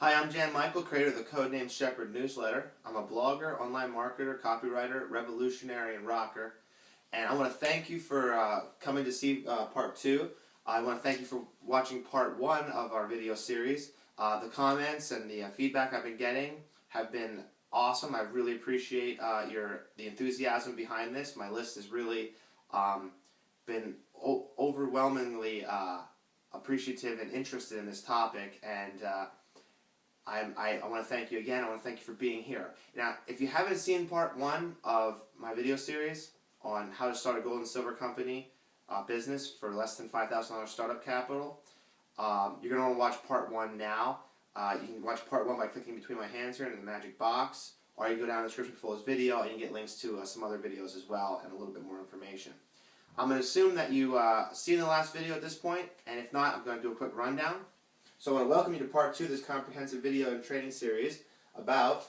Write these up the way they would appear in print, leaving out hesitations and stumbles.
Hi, I'm Jan Michael, creator of the Codename Shepherd newsletter. I'm a blogger, online marketer, copywriter, revolutionary, and rocker. And I want to thank you for coming to see part 2. I want to thank you for watching part 1 of our video series. The comments and the feedback I've been getting have been awesome. I really appreciate the enthusiasm behind this. My list has really been overwhelmingly appreciative and interested in this topic, and I want to thank you again. I want to thank you for being here. Now, if you haven't seen part 1 of my video series on how to start a gold and silver company business for less than $5,000 startup capital, you're going to want to watch part 1 now. You can watch part 1 by clicking between my hands here in the magic box, or you can go down in the description for this video and you get links to some other videos as well and a little bit more information. I'm going to assume that you seen the last video at this point, and if not, I'm going to do a quick rundown. So I want to welcome you to part 2 of this comprehensive video and training series about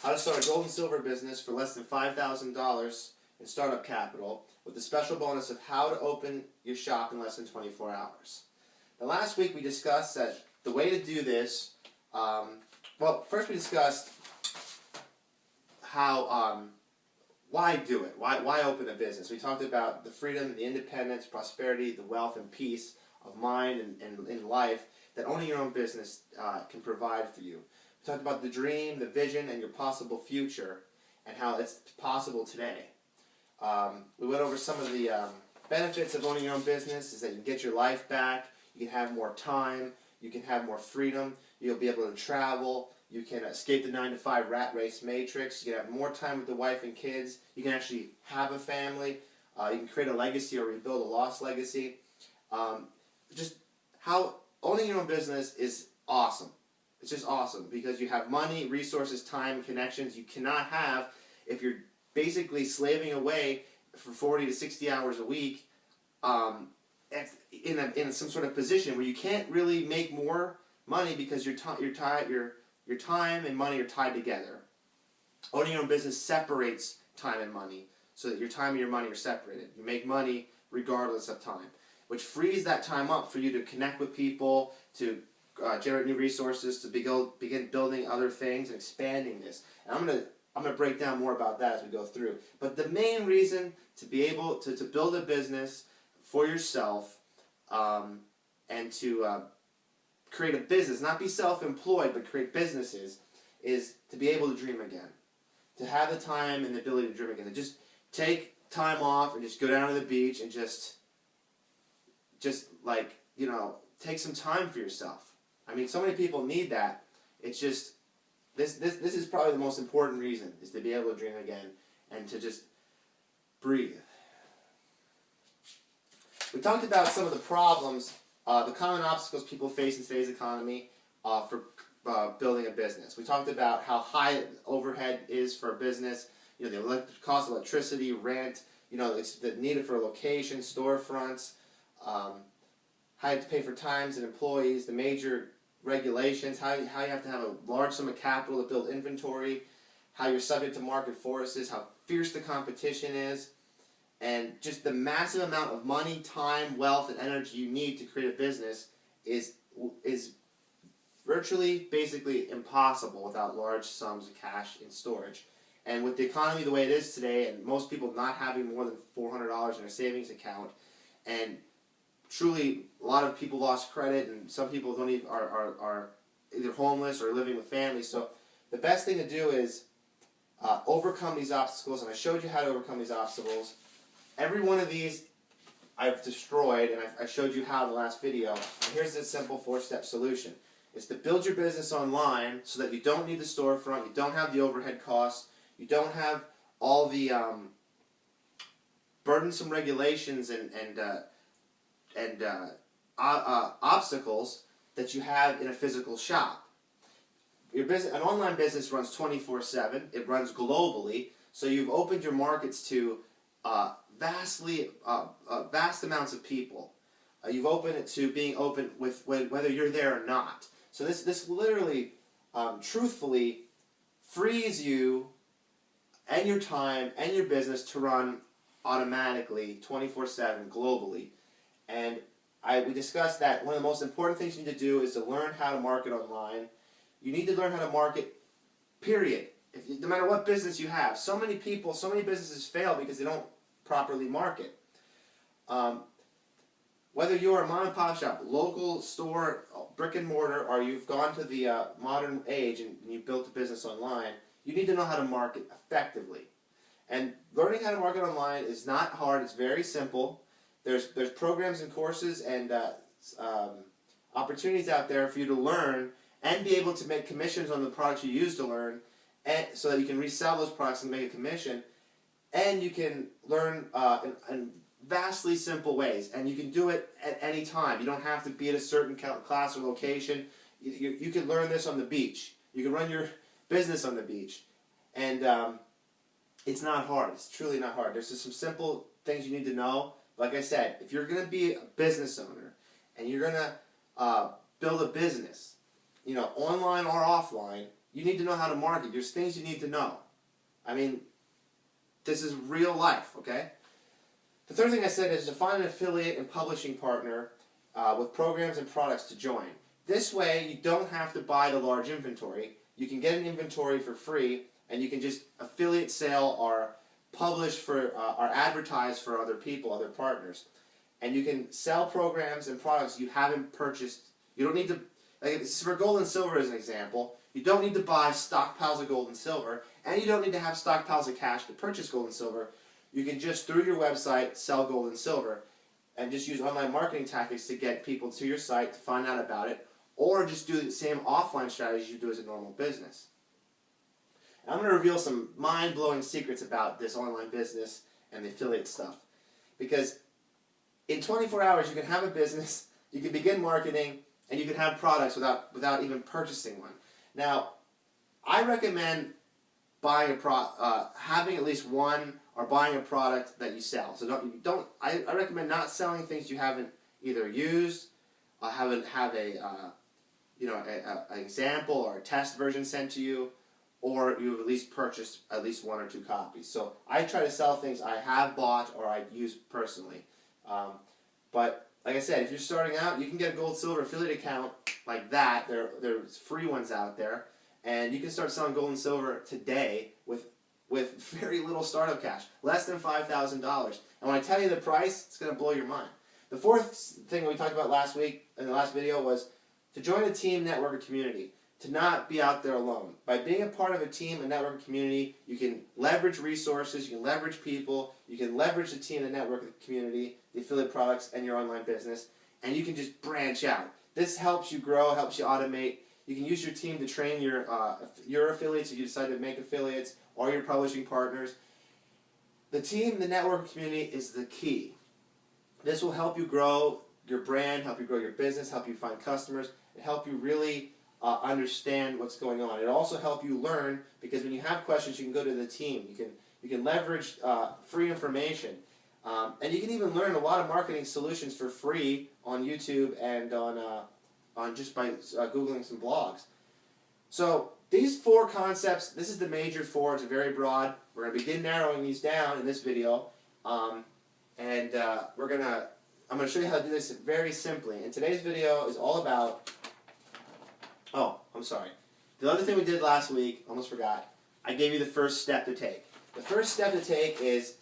how to start a gold and silver business for less than $5,000 in startup capital, with the special bonus of how to open your shop in less than 24 hours. Now, last week we discussed that the way to do this, well, first we discussed how, why do it? Why open a business? We talked about the freedom, the independence, prosperity, the wealth and peace of mind and in life that owning your own business can provide for you. We talked about the dream, the vision, and your possible future, and how it's possible today. We went over some of the benefits of owning your own business. Is that you can get your life back, you can have more time, you can have more freedom, you'll be able to travel, you can escape the 9-to-5 rat race matrix, you can have more time with the wife and kids, you can actually have a family, you can create a legacy or rebuild a lost legacy. Just how owning your own business is awesome. It's just awesome because you have money, resources, time, and connections you cannot have if you're basically slaving away for 40 to 60 hours a week in some sort of position where you can't really make more money because your time and money are tied together. Owning your own business separates time and money so that your time and your money are separated. You make money regardless of time, which frees that time up for you to connect with people, to generate new resources, to begin building other things and expanding this. And I'm gonna break down more about that as we go through. But the main reason to be able to build a business for yourself and to create a business, not be self-employed, but create businesses, is to be able to dream again. To have the time and the ability to dream again. To just take time off and just go down to the beach and just like, take some time for yourself. I mean, so many people need that. It's just, this is probably the most important reason, is to be able to dream again and to just breathe. We talked about some of the problems, the common obstacles people face in today's economy for building a business. We talked about how high overhead is for a business, the cost of electricity, rent, it's the need for a location, storefronts, how you have to pay for times and employees, the major regulations, how you have to have a large sum of capital to build inventory, how you're subject to market forces, how fierce the competition is, and just the massive amount of money, time, wealth, and energy you need to create a business is virtually, basically impossible without large sums of cash in storage. And with the economy the way it is today, and most people not having more than $400 in their savings account, and truly a lot of people lost credit, and some people don't even are either homeless or living with families. So the best thing to do is overcome these obstacles, and I showed you how to overcome these obstacles. Every one of these I've destroyed, and I showed you how in the last video. And here's the simple 4-step solution. It's to build your business online so that you don't need the storefront, you don't have the overhead costs, you don't have all the burdensome regulations and obstacles that you have in a physical shop. Your business, an online business, runs 24/7. It runs globally, so you've opened your markets to vast amounts of people. You've opened it to being open with whether you're there or not. So this literally, truthfully, frees you and your time and your business to run automatically 24/7 globally. And we discussed that one of the most important things you need to do is to learn how to market online. You need to learn how to market, period. No matter what business you have. So many people, so many businesses fail because they don't properly market. Whether you're a mom and pop shop, local store, brick and mortar, or you've gone to the modern age and you built a business online, you need to know how to market effectively. And learning how to market online is not hard. It's very simple. There's programs and courses and opportunities out there for you to learn and be able to make commissions on the products you use to learn, and so that you can resell those products and make a commission. And you can learn in vastly simple ways, and you can do it at any time. You don't have to be at a certain class or location. You can learn this on the beach. You can run your business on the beach, and it's not hard. It's truly not hard. There's just some simple things you need to know. Like I said, if you're going to be a business owner and you're going to build a business, online or offline, you need to know how to market. There's things you need to know. I mean, this is real life, okay? The third thing I said is to find an affiliate and publishing partner with programs and products to join. This way, you don't have to buy the large inventory. You can get an inventory for free, and you can just affiliate sale or publish for or advertise for other people, other partners. And you can sell programs and products you haven't purchased. You don't need to, like for gold and silver as an example, you don't need to buy stockpiles of gold and silver, and you don't need to have stockpiles of cash to purchase gold and silver. You can just, through your website, sell gold and silver, and just use online marketing tactics to get people to your site to find out about it, or just do the same offline strategies you do as a normal business. And I'm going to reveal some mind-blowing secrets about this online business and the affiliate stuff. Because in 24 hours, you can have a business, you can begin marketing, and you can have products without even purchasing one. Now, I recommend buying having at least one or buying a product that you sell. So I recommend not selling things you haven't either used, haven't have an example or a test version sent to you, or you've at least purchased at least one or two copies. So I try to sell things I have bought or I use personally. But like I said, if you're starting out, you can get a gold silver affiliate account like that. There's free ones out there, and you can start selling gold and silver today with very little startup cash, less than $5,000. And when I tell you the price, it's going to blow your mind. The fourth thing we talked about last week in the last video was to join a team, network, or community. To not be out there alone. By being a part of a team, a network, a community, you can leverage resources, you can leverage people, you can leverage the team, the network, the community, the affiliate products, and your online business, and you can just branch out. This helps you grow, helps you automate. You can use your team to train your affiliates if you decide to make affiliates, or your publishing partners. The team, the network, community is the key. This will help you grow your brand, help you grow your business, help you find customers, and help you really understand what's going on. It'll also help you learn, because when you have questions, you can go to the team. You can leverage free information, and you can even learn a lot of marketing solutions for free on YouTube and on just by googling some blogs. So these four concepts, this is the major four. It's very broad. We're going to begin narrowing these down in this video, and I'm going to show you how to do this very simply. And today's video is all about. Oh, I'm sorry. The other thing we did last week, almost forgot, I gave you the first step to take. The first step to take is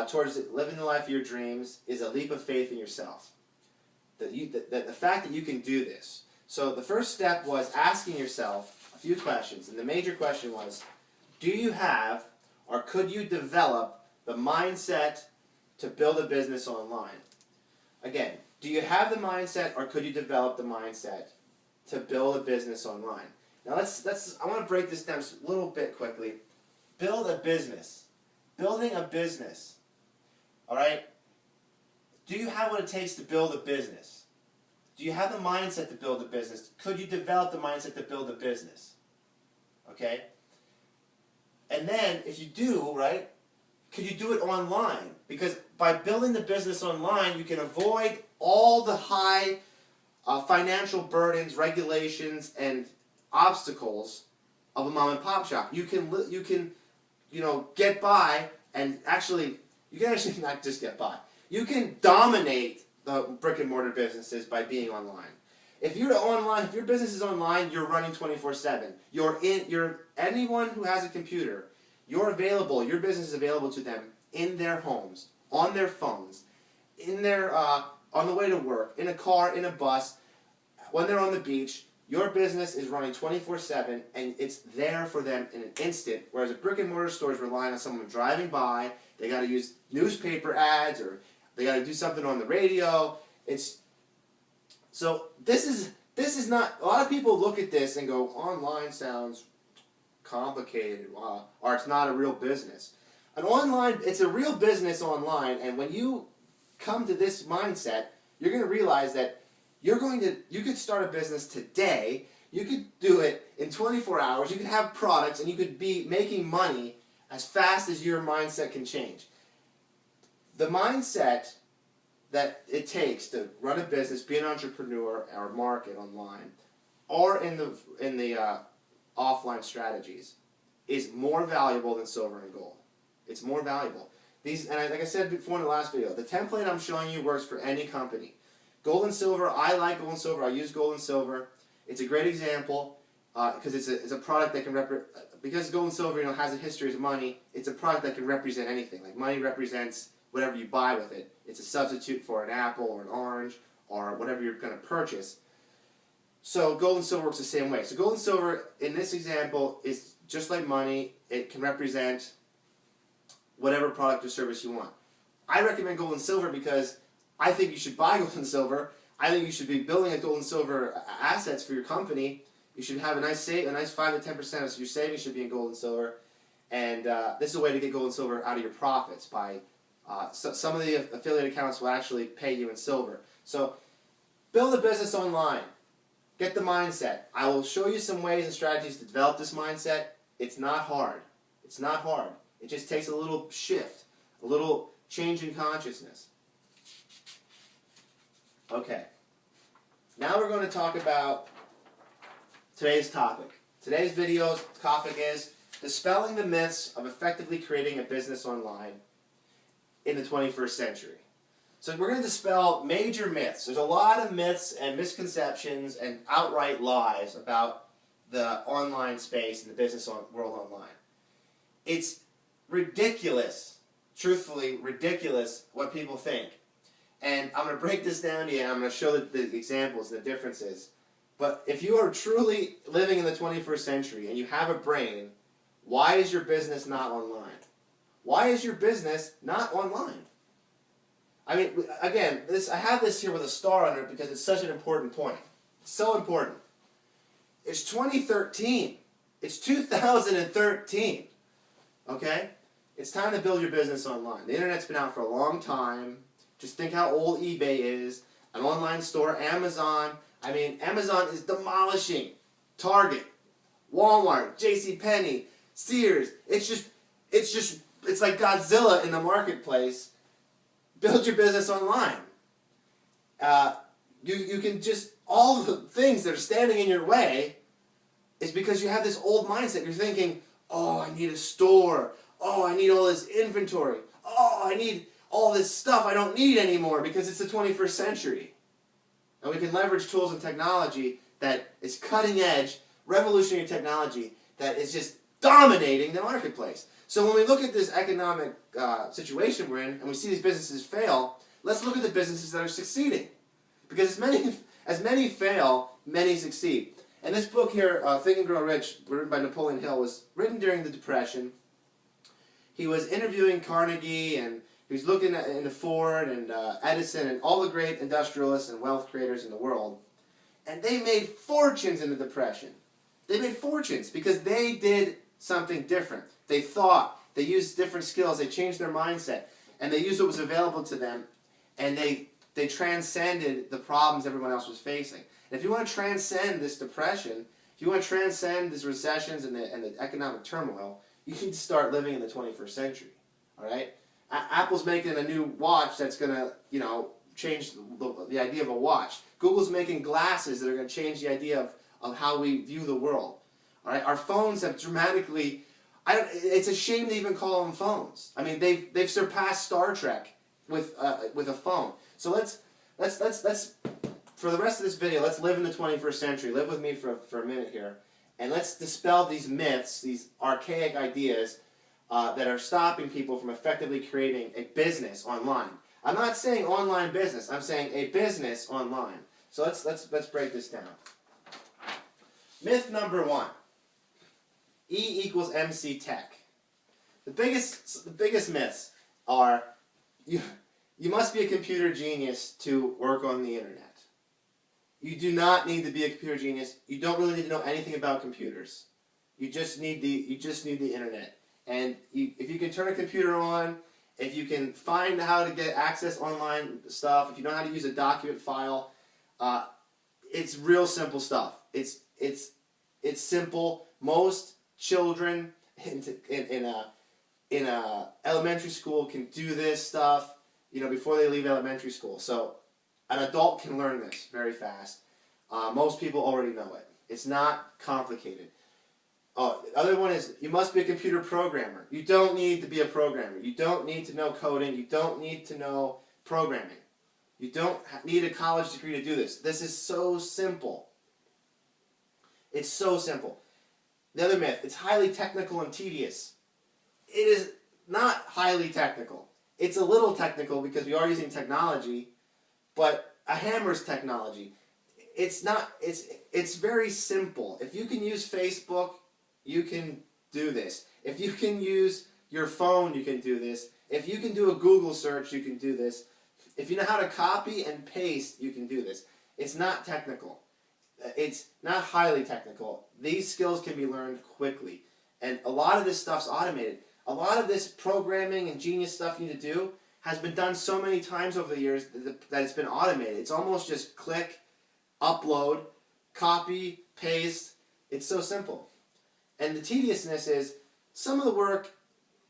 towards living the life of your dreams is a leap of faith in yourself. The fact that you can do this. So the first step was asking yourself a few questions. And the major question was, do you have or could you develop the mindset to build a business online? Again, do you have the mindset or could you develop the mindset to build a business online? Now I want to break this down just a little bit quickly. Build a business. Building a business. Alright? Do you have what it takes to build a business? Do you have the mindset to build a business? Could you develop the mindset to build a business? Okay? And then, if you do, right, could you do it online? Because by building the business online, you can avoid all the high financial burdens, regulations, and obstacles of a mom and pop shop. You can get by, and you can actually not just get by. You can dominate brick and mortar businesses by being online. If your business is online, you're running 24/7. Anyone who has a computer, you're available. Your business is available to them in their homes, on their phones, in their on the way to work, in a car, in a bus, when they're on the beach. Your business is running 24/7, and it's there for them in an instant. Whereas a brick and mortar store is relying on someone driving by. They got to use newspaper ads, or they got to do something on the radio. So this is not. A lot of people look at this and go, online sounds complicated, or it's not a real business. It's a real business online, and when you come to this mindset, you're going to realize that you could start a business today. You could do it in 24 hours. You could have products, and you could be making money as fast as your mindset can change. The mindset that it takes to run a business, be an entrepreneur, or market online, or in the offline strategies, is more valuable than silver and gold. It's more valuable. Like I said before in the last video, the template I'm showing you works for any company. Gold and silver, I like gold and silver. I use gold and silver. It's a great example because it's a product that can because gold and silver has a history as money. It's a product that can represent anything. Like money represents whatever you buy with it. It's a substitute for an apple or an orange or whatever you're going to purchase. So gold and silver works the same way. So gold and silver in this example is just like money. It can represent whatever product or service you want. I recommend gold and silver because I think you should buy gold and silver. I think you should be building a gold and silver assets for your company. You should have a nice 5 to 10% of your savings should be in gold and silver. And this is a way to get gold and silver out of your profits. Some of the affiliate accounts will actually pay you in silver. So build a business online. Get the mindset. I will show you some ways and strategies to develop this mindset. It's not hard. It's not hard. It just takes a little shift, a little change in consciousness. Okay. Now we're going to talk about today's topic. Today's video's topic is dispelling the myths of effectively creating a business online in the 21st century. So we're going to dispel major myths. There's a lot of myths and misconceptions and outright lies about the online space and the business world online. It's ridiculous, truthfully ridiculous, what people think. And I'm going to break this down to you, and I'm going to show the examples, the differences. But if you are truly living in the 21st century and you have a brain, why is your business not online? Why is your business not online? I mean, again, I have this here with a star under it because it's such an important point. It's so important. It's 2013. It's 2013. Okay? It's time to build your business online. The internet's been out for a long time. Just think how old eBay is. An online store, Amazon. I mean, Amazon is demolishing Target, Walmart, JCPenney, Sears. It's like Godzilla in the marketplace. Build your business online. You can just, all the things that are standing in your way is because you have this old mindset. You're thinking, oh, I need a store. Oh, I need all this inventory. Oh, I need all this stuff I don't need anymore because it's the 21st century. And we can leverage tools and technology that is cutting edge, revolutionary technology that is just dominating the marketplace. So when we look at this economic situation we're in and we see these businesses fail, let's look at the businesses that are succeeding. Because as many fail, many succeed. And this book here, Think and Grow Rich, written by Napoleon Hill, was written during the Depression. He was interviewing Carnegie, and he was looking into Ford and Edison and all the great industrialists and wealth creators in the world. And they made fortunes in the Depression. They made fortunes because they did something different. They thought, they used different skills, they changed their mindset, and they used what was available to them, and they transcended the problems everyone else was facing. And if you want to transcend this depression, if you want to transcend these recessions and the economic turmoil, you need to start living in the 21st century. All right? Apple's making a new watch that's going to, change the idea of a watch. Google's making glasses that are going to change the idea of how we view the world. All right? Our phones have dramatically... it's a shame to even call them phones. I mean, they've surpassed Star Trek with a phone. So let's for the rest of this video, let's live in the 21st century. Live with me for a minute here, and let's dispel these myths, these archaic ideas that are stopping people from effectively creating a business online. I'm not saying online business. I'm saying a business online. So let's break this down. Myth number 1: E equals MC Tech. The biggest myths are you must be a computer genius to work on the internet. You do not need to be a computer genius. You don't really need to know anything about computers. You just need the internet. And if you can turn a computer on, if you can find how to get access online stuff, if you know how to use a document file, it's real simple stuff. It's simple. Most children in a elementary school can do this stuff, before they leave elementary school. So an adult can learn this very fast. Most people already know it. It's not complicated. Oh, the other one is you must be a computer programmer. You don't need to be a programmer. You don't need to know coding. You don't need to know programming. You don't need a college degree to do this. This is so simple. It's so simple. The other myth, it's highly technical and tedious. It is not highly technical. It's a little technical because we are using technology, but a hammer's technology. It's very simple. If you can use Facebook, you can do this. If you can use your phone, you can do this. If you can do a Google search, you can do this. If you know how to copy and paste, you can do this. It's not technical. It's not highly technical. These skills can be learned quickly. And a lot of this stuff's automated. A lot of this programming and genius stuff you need to do has been done so many times over the years that it's been automated. It's almost just click, upload, copy, paste. It's so simple. And the tediousness is some of the work,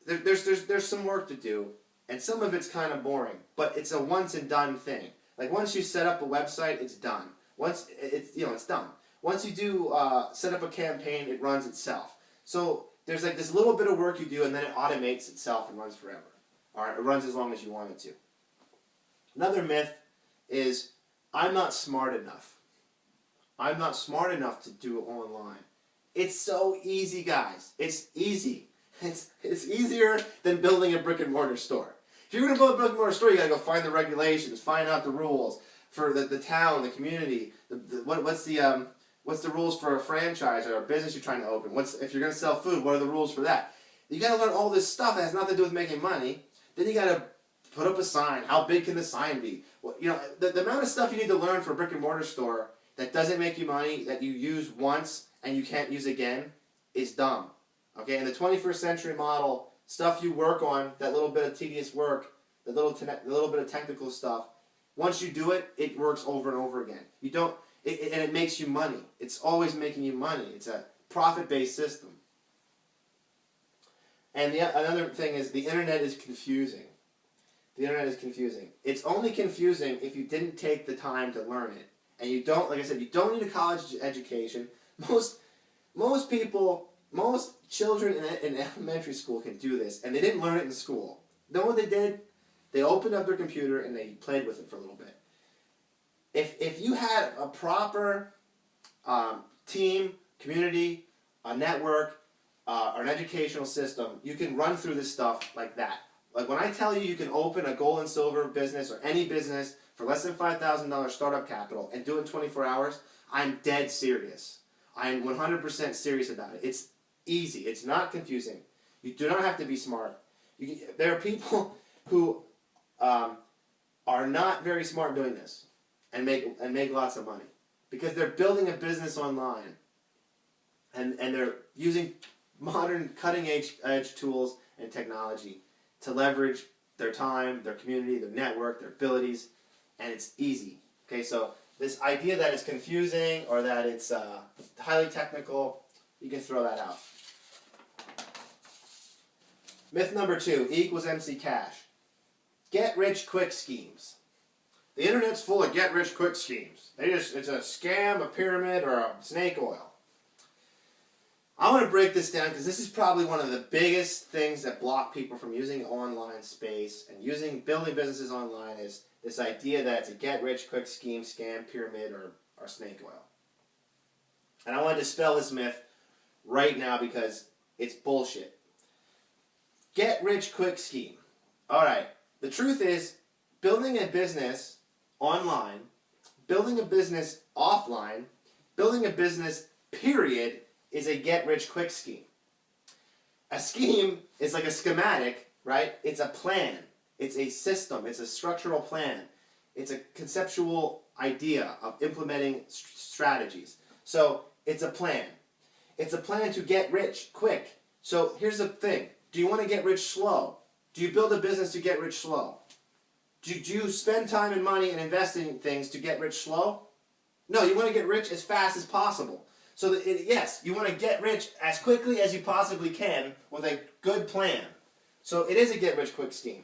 there's some work to do, and some of it's kind of boring, but it's a once and done thing. Like once you set up a website, it's done. Once it's done. Once you do set up a campaign, it runs itself. So there's like this little bit of work you do, and then it automates itself and runs forever. All right, it runs as long as you want it to. Another myth is I'm not smart enough. I'm not smart enough to do it online. It's so easy, guys. It's easy. It's easier than building a brick and mortar store. If you're going to build a brick and mortar store, you got to go find the regulations, find out the rules for the town, the community. What's the rules for a franchise or a business you're trying to open? If you're going to sell food, what are the rules for that? You got to learn all this stuff that has nothing to do with making money. Then you got to put up a sign. How big can the sign be? Well, the amount of stuff you need to learn for a brick and mortar store that doesn't make you money, that you use once and you can't use again, is dumb. Okay, in the 21st century model, stuff you work on, that little bit of tedious work, the little bit of technical stuff, once you do it, it works over and over again. And it makes you money. It's always making you money. It's a profit-based system. And another thing is the internet is confusing. The internet is confusing. It's only confusing if you didn't take the time to learn it. And you don't, like I said, you don't need a college education. Most people, most children in elementary school can do this, and they didn't learn it in school. You know what they did? They opened up their computer and they played with it for a little bit. If you had a proper team, community, a network, or an educational system, you can run through this stuff like that. Like when I tell you can open a gold and silver business or any business for less than $5,000 startup capital and do it in 24 hours, I'm dead serious. I'm 100% serious about it. It's easy. It's not confusing. You do not have to be smart. There are people who are not very smart doing this and make lots of money because they're building a business online and they're using modern cutting-edge tools and technology to leverage their time, their community, their network, their abilities, and it's easy. Okay, so this idea that it's confusing or that it's highly technical, you can throw that out. Myth number 2, E equals MC Cash. Get-rich-quick schemes. The internet's full of get-rich-quick schemes. It's a scam, a pyramid, or a snake oil. I want to break this down because this is probably one of the biggest things that block people from using online space and building businesses online is this idea that it's a get-rich-quick scheme, scam, pyramid, or snake oil. And I want to dispel this myth right now because it's bullshit. Get-rich-quick scheme. All right. The truth is, building a business online, building a business offline, building a business, period, is a get-rich-quick scheme. A scheme is like a schematic, right? It's a plan. It's a system. It's a structural plan. It's a conceptual idea of implementing strategies. So it's a plan. It's a plan to get rich quick. So here's the thing. Do you want to get rich slow? Do you build a business to get rich slow? Do you spend time and money and invest in things to get rich slow? No, you want to get rich as fast as possible. So yes, you want to get rich as quickly as you possibly can with a good plan. So it is a get-rich-quick scheme.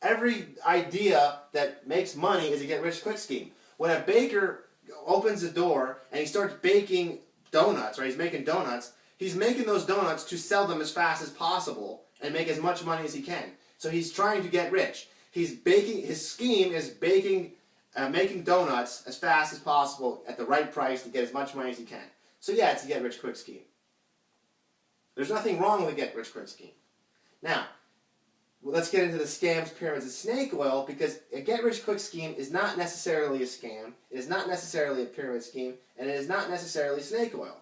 Every idea that makes money is a get-rich-quick scheme. When a baker opens the door and he starts baking donuts, right? He's making donuts. He's making those donuts to sell them as fast as possible and make as much money as he can. So he's trying to get rich. He's baking. His scheme is making donuts as fast as possible at the right price to get as much money as he can. So yeah, it's a get-rich-quick scheme. There's nothing wrong with a get-rich-quick scheme. Now, let's get into the scams, pyramids, and snake oil, because a get-rich-quick scheme is not necessarily a scam, it is not necessarily a pyramid scheme, and it is not necessarily snake oil.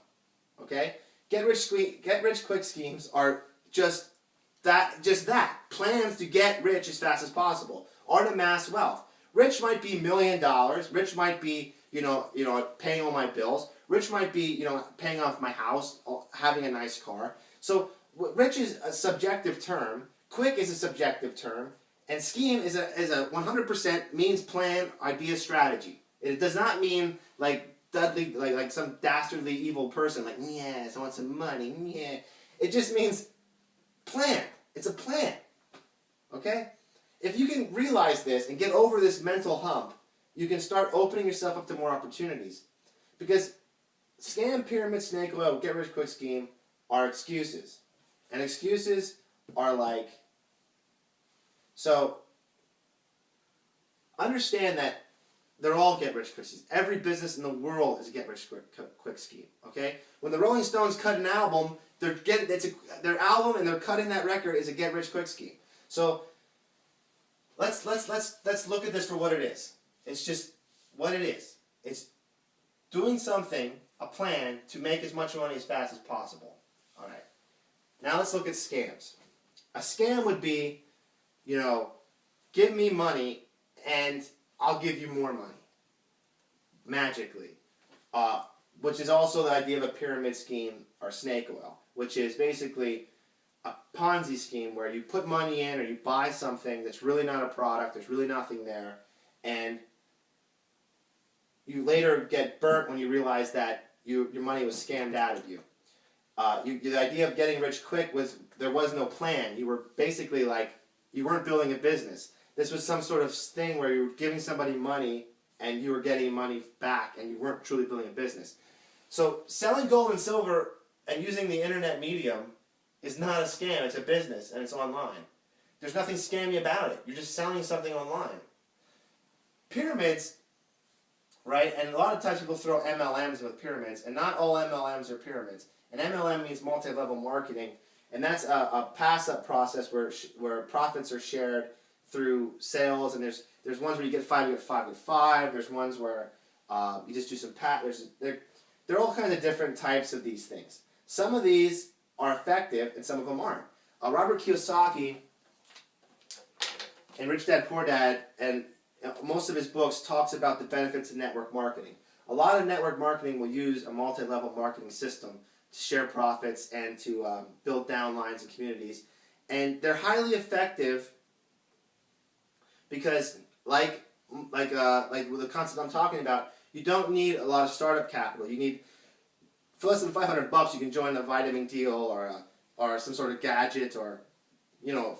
Okay? Get-rich-quick schemes are just that. Plans to get rich as fast as possible, or to amass wealth. Rich might be $1 million. Rich might be, paying all my bills. Rich might be, paying off my house, having a nice car. So rich is a subjective term. Quick is a subjective term. And scheme is a 100% means plan, idea, strategy. It does not mean like Dudley, like some dastardly evil person, like, yes, I want some money, yeah. It just means plan. It's a plan. Okay? If you can realize this and get over this mental hump, you can start opening yourself up to more opportunities. Because scam, pyramid, snake oil, get-rich-quick scheme are excuses. And excuses are like... So, understand that they're all get-rich-quick schemes. Every business in the world is a get-rich-quick scheme. Okay? When the Rolling Stones cut an album, their album and they're cutting that record is a get-rich-quick scheme. So, let's look at this for what it is. It's just what it is. It's doing something, a plan, to make as much money as fast as possible. All right. Now let's look at scams. A scam would be, give me money and I'll give you more money. Magically. Which is also the idea of a pyramid scheme or snake oil, which is basically a Ponzi scheme where you put money in or you buy something that's really not a product, there's really nothing there, and you later get burnt when you realize that your money was scammed out of you. The idea of getting rich quick was there was no plan. You were basically like, you weren't building a business. This was some sort of thing where you were giving somebody money and you were getting money back and you weren't truly building a business. So selling gold and silver and using the internet medium is not a scam. It's a business and it's online. There's nothing scammy about it. You're just selling something online. Pyramids, right? And a lot of times people throw MLMs with pyramids, and not all MLMs are pyramids. An MLM means multi-level marketing, and that's a pass-up process where profits are shared through sales, and there's ones where you get 5, you get 5, you get 5. There's ones where you just do some there are all kinds of different types of these things. Some of these are effective, and some of them aren't. Robert Kiyosaki in Rich Dad Poor Dad, and most of his books talks about the benefits of network marketing. A lot of network marketing will use a multi-level marketing system to share profits and to build downlines and communities. And they're highly effective because, like with the concept I'm talking about, you don't need a lot of startup capital. You need, for less than $500, you can join a vitamin deal or some sort of gadget or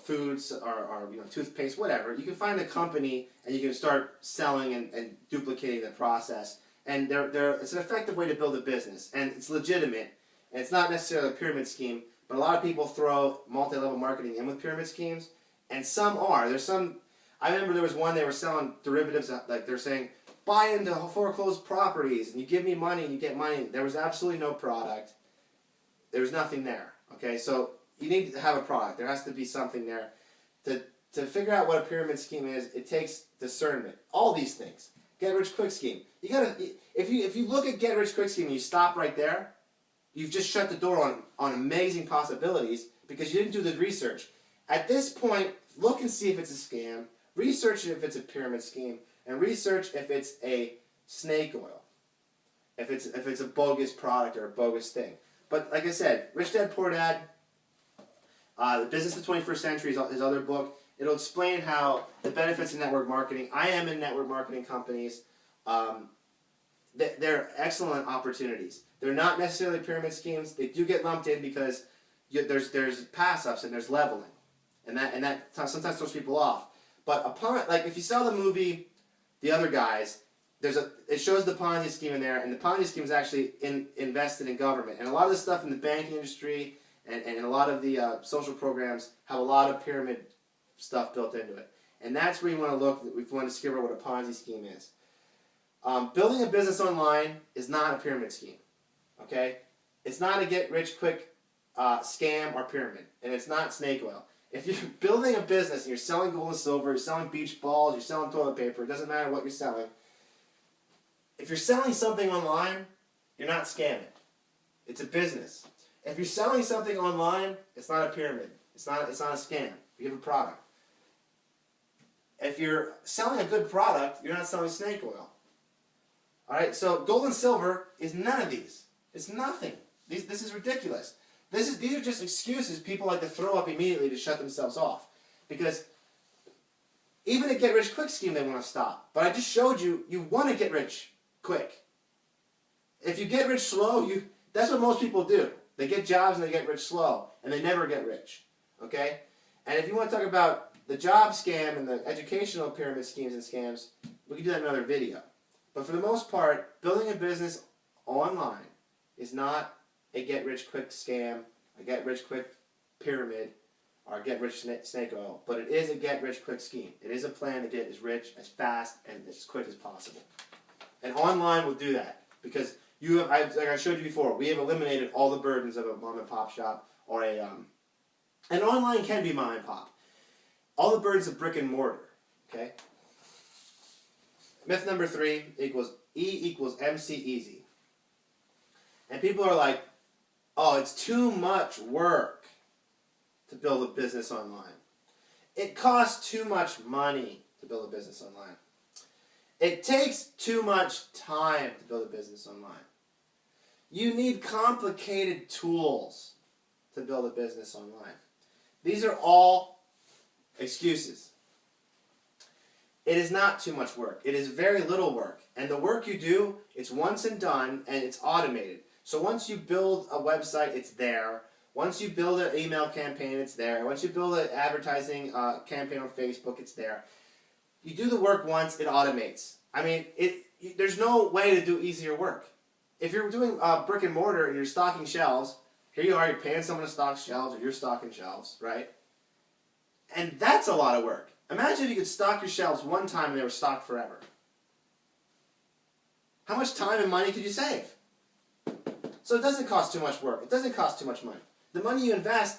foods or toothpaste, whatever. You can find a company and you can start selling and duplicating the process. And it's an effective way to build a business, and it's legitimate. and it's not necessarily a pyramid scheme, but a lot of people throw multi-level marketing in with pyramid schemes, and some are. There's some. I remember there was one they were selling derivatives, like they're saying, buy into foreclosed properties, and you give me money, and you get money. There was absolutely no product. There was nothing there. Okay, so you need to have a product. There has to be something there. To figure out what a pyramid scheme is, it takes discernment. All these things. Get rich quick scheme. You gotta. If you look at get rich quick scheme and you stop right there, you've just shut the door on amazing possibilities because you didn't do the research. At this point, look and see if it's a scam. Research if it's a pyramid scheme, and research if it's a snake oil. If it's a bogus product or a bogus thing. But like I said, Rich Dad Poor Dad, The Business of the 21st Century is his other book. It'll explain how the benefits of network marketing. I am in network marketing companies. They're excellent opportunities. They're not necessarily pyramid schemes. They do get lumped in because there's pass-ups and there's leveling, and that sometimes throws people off. But if you saw the movie The Other Guys, it shows the Ponzi scheme in there, and the Ponzi scheme is actually invested in government, and a lot of the stuff in the banking industry and a lot of the social programs have a lot of pyramid stuff built into it, and that's where you want to look if you want to discover what a Ponzi scheme is. Building a business online is not a pyramid scheme, okay? It's not a get-rich-quick scam or pyramid, and it's not snake oil. If you're building a business and you're selling gold and silver, you're selling beach balls, you're selling toilet paper, it doesn't matter what you're selling. If you're selling something online, you're not scamming. It's a business. If you're selling something online, it's not a pyramid. It's not a scam. You have a product. If you're selling a good product, you're not selling snake oil. Alright, so gold and silver is none of these. It's nothing. This is ridiculous. These are just excuses people like to throw up immediately to shut themselves off. Because even a get-rich-quick scheme they want to stop. But I just showed you, you want to get rich quick. If you get rich slow, that's what most people do. They get jobs and they get rich slow. And they never get rich. Okay? And if you want to talk about the job scam and the educational pyramid schemes and scams, we can do that in another video. But for the most part, building a business online is not a get-rich-quick scam, a get-rich-quick pyramid, or a get-rich-snake oil. But it is a get-rich-quick scheme. It is a plan to get as rich, as fast, and as quick as possible. And online will do that. Because like I showed you before, we have eliminated all the burdens of a mom-and-pop shop, or and online can be mom-and-pop. All the burdens of brick and mortar. Okay? Myth number 3 equals E equals MC easy. And people are like, oh, it's too much work to build a business online. It costs too much money to build a business online. It takes too much time to build a business online. You need complicated tools to build a business online. These are all excuses. It is not too much work. It is very little work. And the work you do, it's once and done, and it's automated. So once you build a website, it's there. Once you build an email campaign, it's there. Once you build an advertising campaign on Facebook, it's there. You do the work once, it automates. I mean, there's no way to do easier work. If you're doing brick and mortar and you're stocking shelves, here you are, you're paying someone to stock shelves, or you're stocking shelves, right? And that's a lot of work. Imagine if you could stock your shelves one time and they were stocked forever. How much time and money could you save? So it doesn't cost too much work. It doesn't cost too much money. The money you invest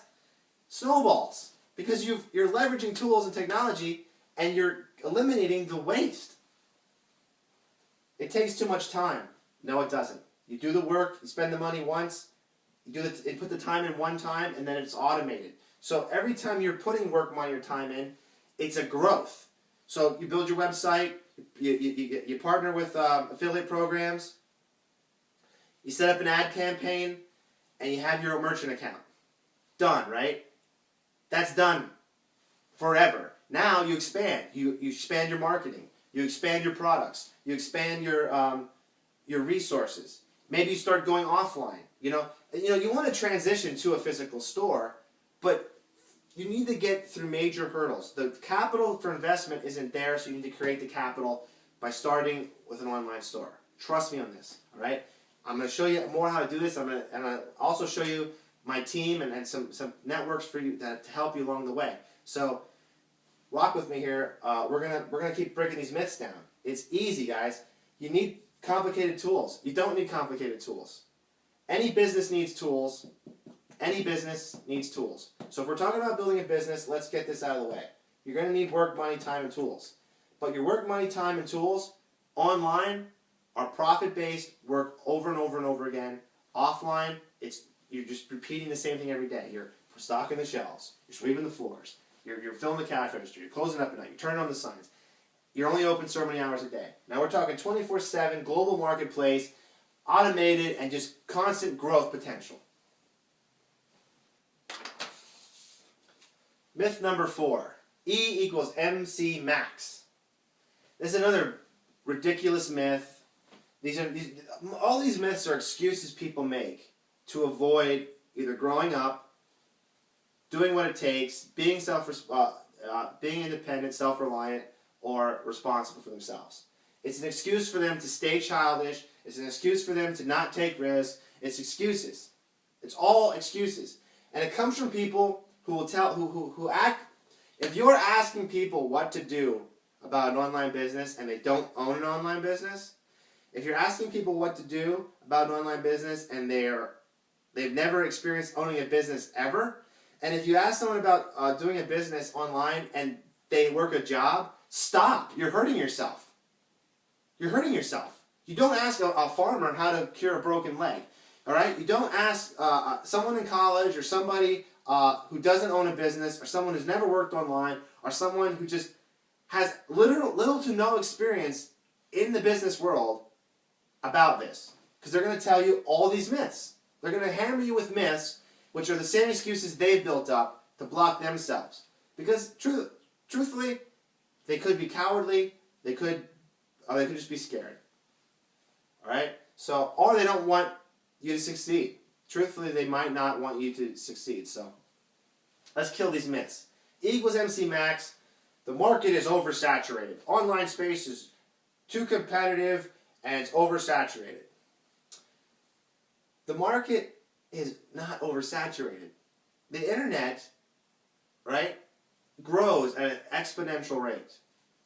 snowballs because you're leveraging tools and technology and you're eliminating the waste. It takes too much time. No, it doesn't. You do the work, you spend the money once, you put the time in one time, and then it's automated. So every time you're putting work, money, or time in, it's a growth. So you build your website, you partner with affiliate programs, you set up an ad campaign, and you have your merchant account. Done, right? That's done forever. Now you expand. You expand your marketing. You expand your products. You expand your resources. Maybe you start going offline. You want to transition to a physical store, but you need to get through major hurdles. The capital for investment isn't there, so you need to create the capital by starting with an online store. Trust me on this, all right? I'm going to show you more how to do this. I'm going to also show you my team and some networks for you to help you along the way. So walk with me here. We're gonna keep breaking these myths down. It's easy, guys. You need complicated tools. You don't need complicated tools. Any business needs tools. Any business needs tools. So if we're talking about building a business, let's get this out of the way. You're going to need work, money, time, and tools. But your work, money, time, and tools online are profit-based, work over and over and over again. Offline, you're just repeating the same thing every day. You're stocking the shelves. You're sweeping the floors. You're filling the cash register. You're closing up at night. You're turning on the signs. You're only open so many hours a day. Now we're talking 24/7, global marketplace, automated, and just constant growth potential. Myth number 4. E equals MC max. This is another ridiculous myth. All these myths are excuses people make to avoid either growing up, doing what it takes, being independent, self-reliant, or responsible for themselves. It's an excuse for them to stay childish. It's an excuse for them to not take risks. It's excuses. It's all excuses. And it comes from people who act. If you're asking people what to do about an online business and they don't own an online business, if you're asking people what to do about an online business and they've never experienced owning a business ever, and if you ask someone about doing a business online and they work a job, stop. You're hurting yourself. You're hurting yourself. You don't ask a farmer how to cure a broken leg. All right? You don't ask someone in college or somebody who doesn't own a business or someone who's never worked online or someone who just has little to no experience in the business world about this. Because they're going to tell you all these myths. They're going to hammer you with myths, which are the same excuses they've built up to block themselves. Because truthfully, they could be cowardly, they could just be scared. All right? So, or they don't want you to succeed. Truthfully, they might not want you to succeed. So, let's kill these myths. E equals MC max. The market is oversaturated. Online space is too competitive and it's oversaturated. The market is not oversaturated. The internet, right, grows at an exponential rate.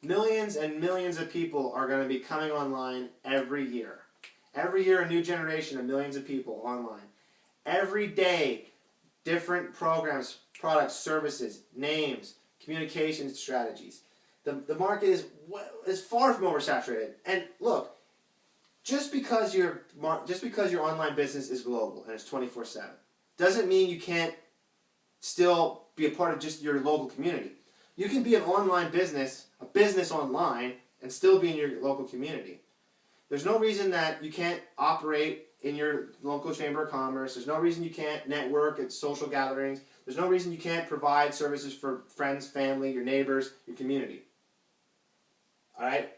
Millions and millions of people are going to be coming online every year. Every year, a new generation of millions of people online. Every day, different programs, products, services, names, communication strategies. The market is far from oversaturated. And look, just because your online business is global and it's 24/7 doesn't mean you can't still be a part of just your local community. You can be an online business, a business online, and still be in your local community. There's no reason that you can't operate in your local chamber of commerce. There's no reason you can't network at social gatherings. There's no reason you can't provide services for friends, family, your neighbors, your community. All right?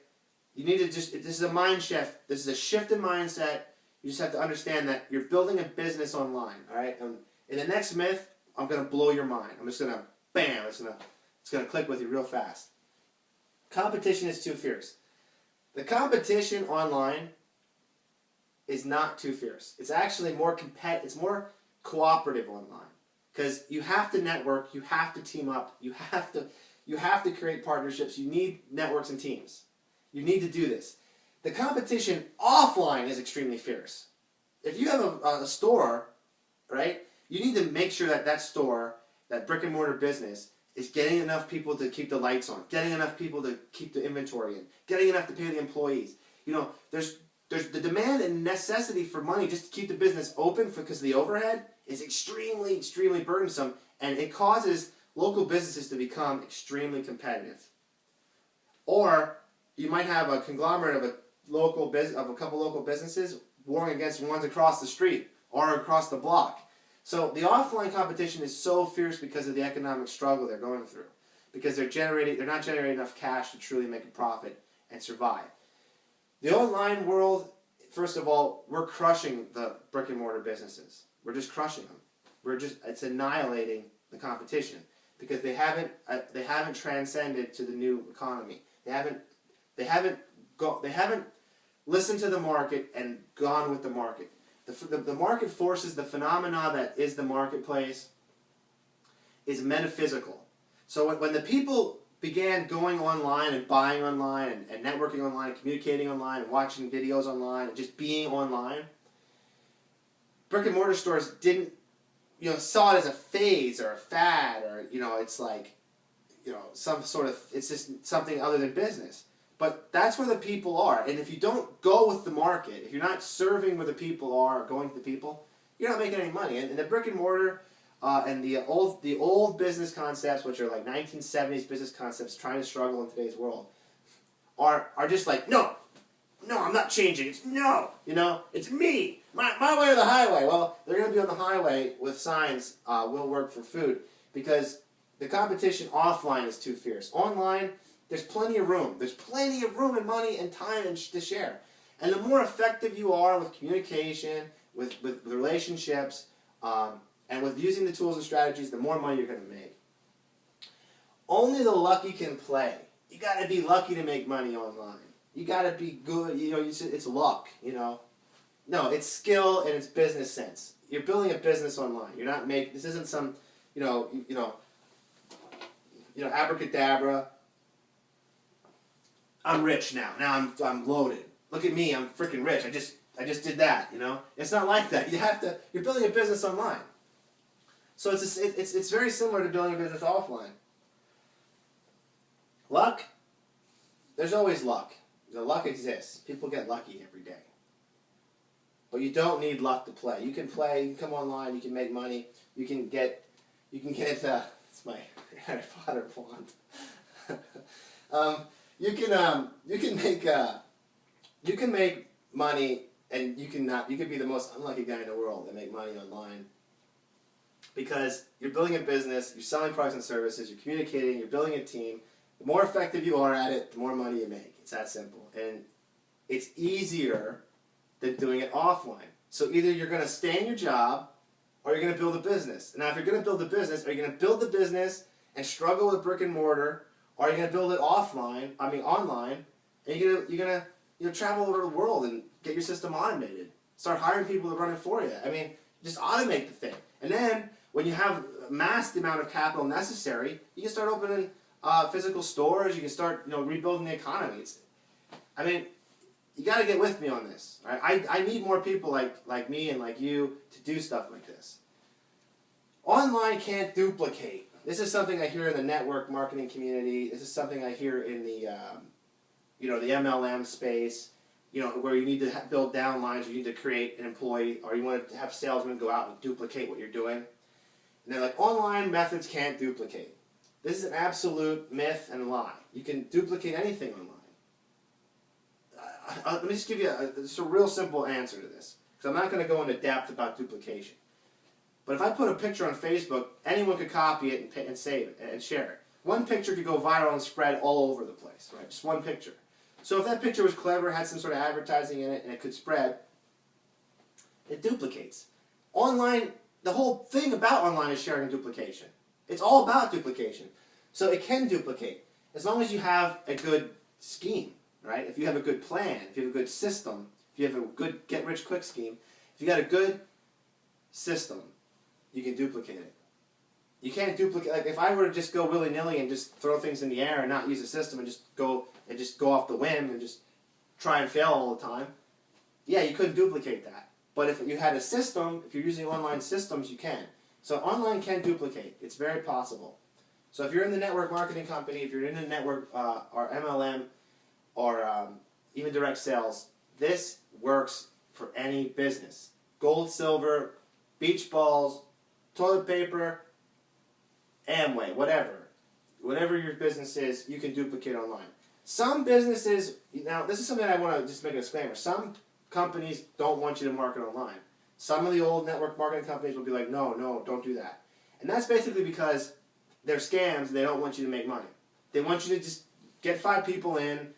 You need to this is a mind shift. This is a shift in mindset. You just have to understand that you're building a business online. All right? And in the next myth, I'm going to blow your mind. I'm just going to, bam, it's going to click with you real fast. Competition is too fierce. The competition online is not too fierce. It's actually it's more cooperative online. Because you have to network, you have to team up, you have to create partnerships, you need networks and teams. You need to do this. The competition offline is extremely fierce. If you have a store, right, you need to make sure that store, that brick and mortar business, is getting enough people to keep the lights on, getting enough people to keep the inventory in, getting enough to pay the employees. You know, there's the demand and necessity for money just to keep the business open because the overhead is extremely, extremely burdensome, and it causes local businesses to become extremely competitive. Or you might have a conglomerate of a couple local businesses warring against ones across the street or across the block. So the offline competition is so fierce because of the economic struggle they're going through, because they're not generating enough cash to truly make a profit and survive. The online world, first of all, we're crushing the brick and mortar businesses. We're just crushing them. It's annihilating the competition because they haven't transcended to the new economy. They haven't listened to the market and gone with the market. The market forces, the phenomena that is the marketplace, is metaphysical. So when the people began going online and buying online and networking online and communicating online and watching videos online and just being online, brick and mortar stores didn't, saw it as a phase or a fad, or, it's like, some sort of, it's just something other than business. But that's where the people are. And if you don't go with the market, if you're not serving where the people are, or going to the people, you're not making any money. And the brick and mortar and the old business concepts, which are like 1970s business concepts trying to struggle in today's world, are just like, no, I'm not changing. It's it's me, my way or the highway. Well, they're going to be on the highway with signs, will work for food, because the competition offline is too fierce. Online, there's plenty of room. There's plenty of room and money and time to share. And the more effective you are with communication, with relationships, and with using the tools and strategies, the more money you're going to make. Only the lucky can play. You got to be lucky to make money online. You got to be good. It's luck. No, it's skill and it's business sense. You're building a business online. You're not making. This isn't some, abracadabra. I'm rich now. Now I'm loaded. Look at me. I'm freaking rich. I just did that. It's not like that. You're building a business online. So it's very similar to building a business offline. Luck. There's always luck. The luck exists. People get lucky every day. But you don't need luck to play. You can play. You can come online. You can make money. You can get. It's my Harry Potter wand. You can make money, and you could be the most unlucky guy in the world and make money online, because you're building a business, you're selling products and services, you're communicating, you're building a team. The more effective you are at it, the more money you make. It's that simple. And it's easier than doing it offline. So either you're going to stay in your job, or you're going to build a business. Now, if you're going to build a business, are you going to build the business and struggle with brick and mortar, or are you going to build it online, and you're going to travel over the world and get your system automated? Start hiring people to run it for you. Just automate the thing. And then, when you have amassed the amount of capital necessary, you can start opening physical stores. You can start, rebuilding the economy. You got to get with me on this. Right? I need more people like me and like you to do stuff like this. Online can't duplicate. This is something I hear in the network marketing community. This is something I hear in the, the MLM space. Where you need to build downlines, you need to create an employee, or you want to have salesmen go out and duplicate what you're doing. And they're like, online methods can't duplicate. This is an absolute myth and lie. You can duplicate anything online. Let me just give you a real simple answer to this, because I'm not going to go into depth about duplication. But if I put a picture on Facebook, anyone could copy it and save it and share it. One picture could go viral and spread all over the place, right? Just one picture. So if that picture was clever, had some sort of advertising in it, and it could spread, it duplicates. Online, the whole thing about online is sharing duplication. It's all about duplication. So it can duplicate, as long as you have a good scheme, right? If you have a good plan, if you have a good system, if you have a good get-rich-quick scheme, if you got a good system, you can duplicate it. You can't duplicate, like if I were to just go willy-nilly and just throw things in the air and not use a system and just go off the whim and just try and fail all the time, yeah, you couldn't duplicate that. But if you had a system, if you're using online systems, you can. So online can duplicate. It's very possible. So if you're in the network marketing company, if you're in the network or MLM or even direct sales, this works for any business. Gold, silver, beach balls, toilet paper, Amway, whatever your business is, you can duplicate online. Some businesses, now this is something I want to just make a disclaimer, some companies don't want you to market online. Some of the old network marketing companies will be like, no, don't do that. And that's basically because they're scams and they don't want you to make money. They want you to just get 5 people in,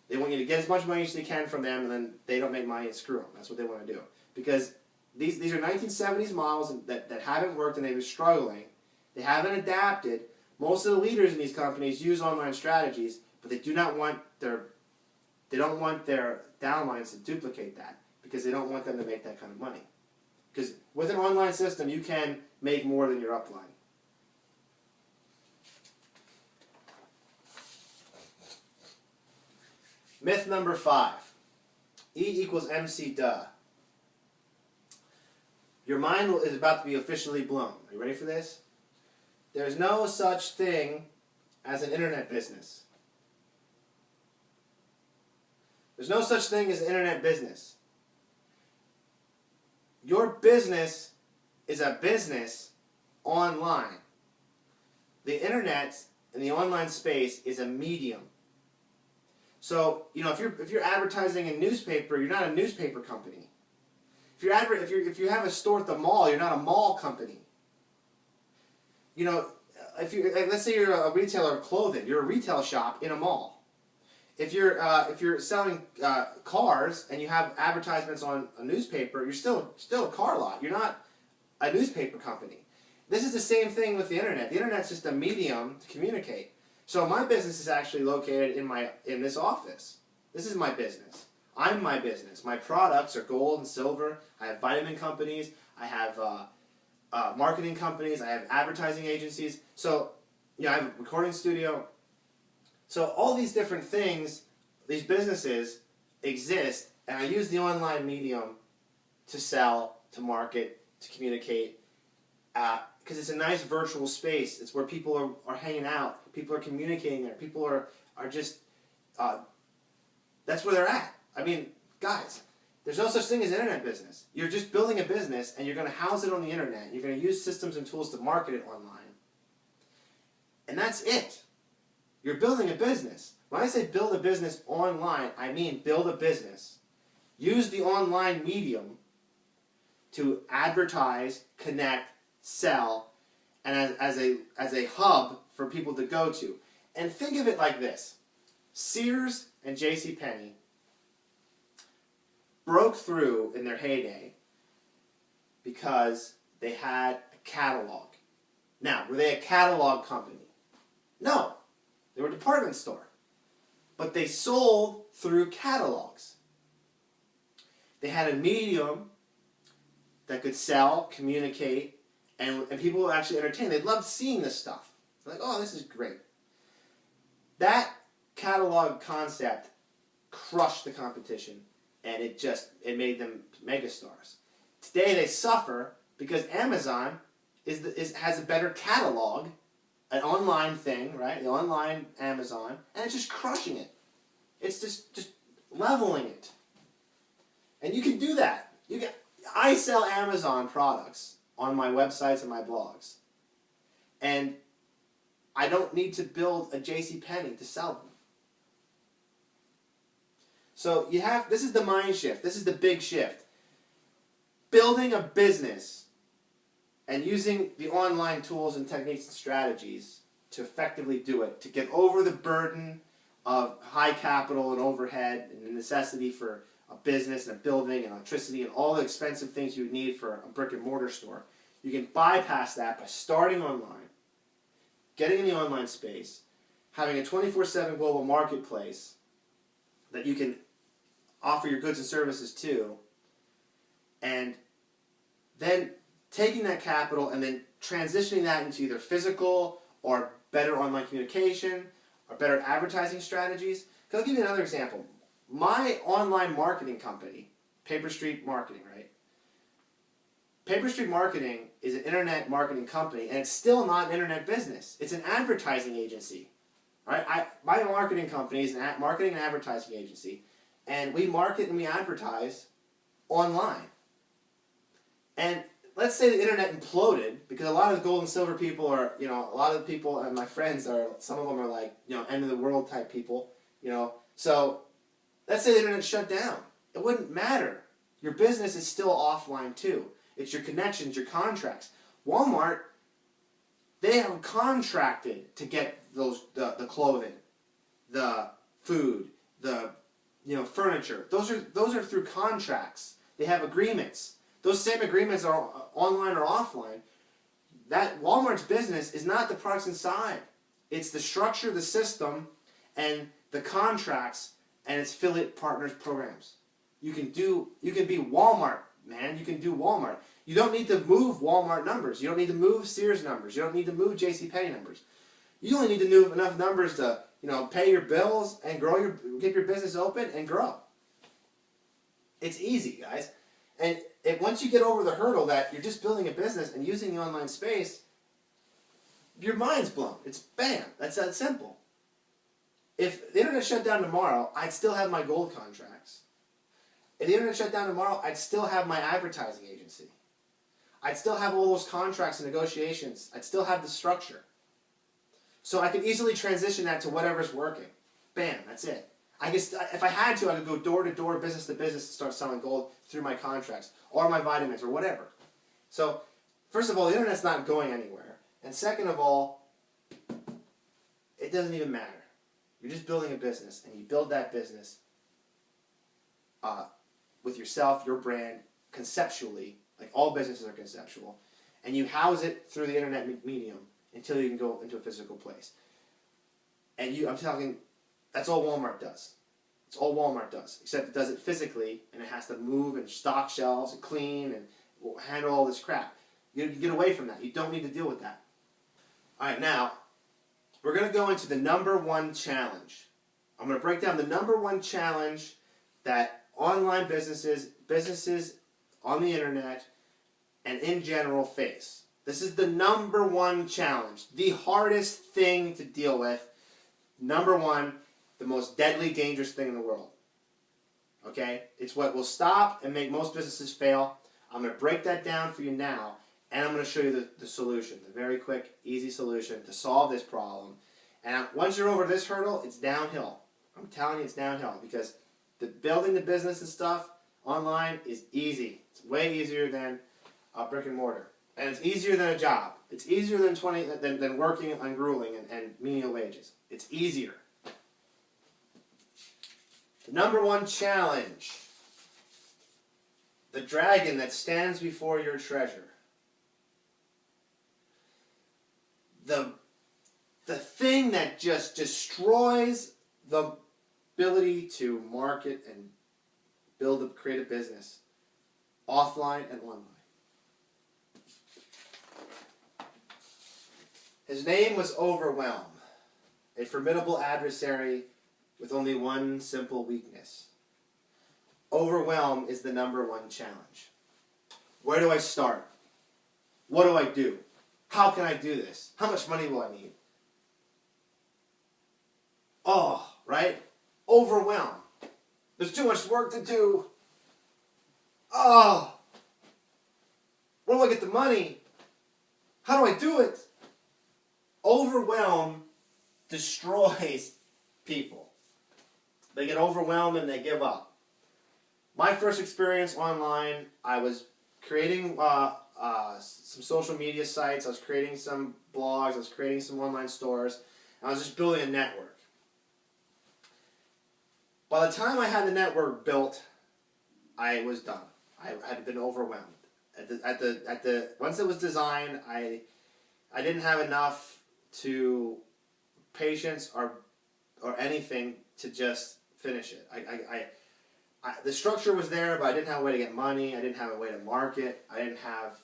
they want you to get as much money as they can from them, and then they don't make money and screw them. That's what they want to do. Because these are 1970s models that haven't worked and they've been struggling. They haven't adapted. Most of the leaders in these companies use online strategies, but they do not want their They don't want their downlines to duplicate that because they don't want them to make that kind of money. Because with an online system, you can make more than your upline. Myth number 5. E equals MC duh. Your mind is about to be officially blown. Are you ready for this? There's no such thing as an internet business. There's no such thing as an internet business. Your business is a business online. The internet and the online space is a medium. So, if you're advertising in newspaper, you're not a newspaper company. If you have a store at the mall, you're not a mall company. Let's say you're a retailer of clothing, you're a retail shop in a mall. If you're selling cars and you have advertisements on a newspaper, you're still a car lot. You're not a newspaper company. This is the same thing with the internet. The internet's just a medium to communicate. So my business is actually located in this office. This is my business. I'm my business. My products are gold and silver. I have vitamin companies. I have marketing companies. I have advertising agencies. So I have a recording studio. So all these different things, these businesses exist, and I use the online medium to sell, to market, to communicate, because it's a nice virtual space. It's where people are hanging out. People are communicating there. People are just, that's where they're at. I mean, guys, there's no such thing as internet business. You're just building a business, and you're going to house it on the internet. You're going to use systems and tools to market it online. And that's it. You're building a business. When I say build a business online, I mean build a business. Use the online medium to advertise, connect, sell, and as a hub for people to go to. And think of it like this. Sears and JCPenney broke through in their heyday because they had a catalog. Now, were they a catalog company? No. They were a department store. But they sold through catalogs. They had a medium that could sell, communicate, and people were actually entertained. They loved seeing this stuff. They're like, oh, this is great. That catalog concept crushed the competition, and it made them megastars. Today they suffer because Amazon has a better catalog, an online thing, right? The online Amazon, and it's just crushing it. It's just leveling it. And you can do that. I sell Amazon products on my websites and my blogs. And I don't need to build a JCPenney to sell them. So this is the mind shift. This is the big shift. Building a business and using the online tools and techniques and strategies to effectively do it, to get over the burden of high capital and overhead and the necessity for a business and a building and electricity and all the expensive things you would need for a brick and mortar store. You can bypass that by starting online, getting in the online space, having a 24/7 global marketplace that you can offer your goods and services to, and then taking that capital and then transitioning that into either physical or better online communication or better advertising strategies. I'll give you another example. My online marketing company, Paper Street Marketing, right? Paper Street Marketing is an internet marketing company, and it's still not an internet business. It's an advertising agency. Right? My marketing company is a marketing and advertising agency, and we market and we advertise online. And let's say the internet imploded, because a lot of the gold and silver people are, a lot of the people, and my friends are, some of them are like, end of the world type people, So, let's say the internet shut down. It wouldn't matter. Your business is still offline too. It's your connections, your contracts. Walmart, they have contracted to get the clothing, the food, the furniture. Those are through contracts. They have agreements. Those same agreements are online or offline. That Walmart's business is not the products inside. It's the structure, the system, and the contracts and it's affiliate partners programs. You can be Walmart, man. You can do Walmart. You don't need to move Walmart numbers. You don't need to move Sears numbers. You don't need to move JCPenney numbers. You only need to move enough numbers to, pay your bills and keep your business open and grow. It's easy, guys. And once you get over the hurdle that you're just building a business and using the online space, your mind's blown. It's bam. That's that simple. If the internet shut down tomorrow, I'd still have my gold contracts. If the internet shut down tomorrow, I'd still have my advertising agency. I'd still have all those contracts and negotiations. I'd still have the structure. So I could easily transition that to whatever's working. Bam, that's it. I guess if I had to, I could go door to door, business to business, and start selling gold through my contracts or my vitamins or whatever. So, first of all, the internet's not going anywhere, and second of all, it doesn't even matter. You're just building a business, and you build that business with yourself, your brand, conceptually. Like all businesses are conceptual, and you house it through the internet medium until you can go into a physical place. And I'm talking. That's all Walmart does. It's all Walmart does, except it does it physically, and it has to move and stock shelves and clean and handle all this crap. You get away from that. You don't need to deal with that. All right, now, we're going to go into the number one challenge. I'm going to break down the number one challenge that online businesses on the internet, and in general face. This is the number one challenge, the hardest thing to deal with. Number one, the most deadly, dangerous thing in the world. Okay? It's what will stop and make most businesses fail. I'm going to break that down for you now, and I'm going to show you the solution, the very quick, easy solution to solve this problem. And once you're over this hurdle, it's downhill. I'm telling you, it's downhill, because building the business and stuff online is easy. It's way easier than brick and mortar. And it's easier than a job. It's easier than working on grueling and menial wages. It's easier. The number one challenge. The dragon that stands before your treasure. The thing that just destroys the ability to market and create a business, offline and online. His name was Overwhelm, a formidable adversary with only one simple weakness. Overwhelm is the number one challenge. Where do I start? What do I do? How can I do this? How much money will I need? Oh, right? Overwhelm. There's too much work to do. Oh, where do I get the money? How do I do it? Overwhelm destroys people. They get overwhelmed and they give up. My first experience online, I was creating some social media sites, I was creating some blogs, I was creating some online stores, and I was just building a network. By the time I had the network built, I was done. I had been overwhelmed. Once it was designed, I didn't have enough patience or anything to just finish it. The structure was there, but I didn't have a way to get money. I didn't have a way to market. I didn't have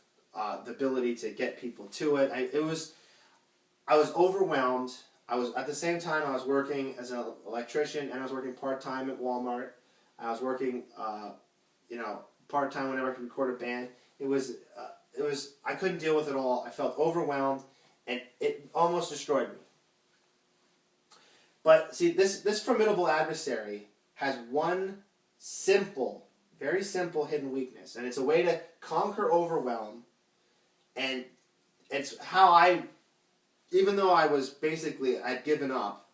the ability to get people to it. I was overwhelmed. At the same time, I was working as an electrician, and I was working part-time at Walmart. I was working, part-time whenever I could record a band. I couldn't deal with it all. I felt overwhelmed, and it almost destroyed me. But see, this formidable adversary has one simple, very simple hidden weakness, and it's a way to conquer overwhelm, and it's how even though I'd given up,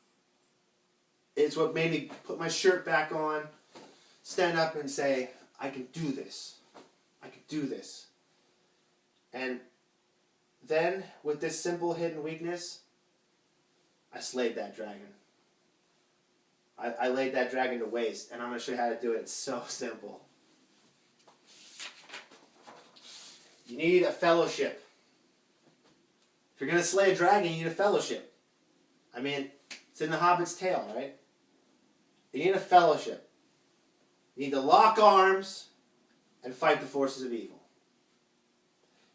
it's what made me put my shirt back on, stand up and say, I can do this. I can do this. And then, with this simple hidden weakness, I slayed that dragon. I laid that dragon to waste, and I'm going to show you how to do it. It's so simple. You need a fellowship. If you're going to slay a dragon, you need a fellowship. I mean, it's in the Hobbit's tale, right? You need a fellowship. You need to lock arms and fight the forces of evil.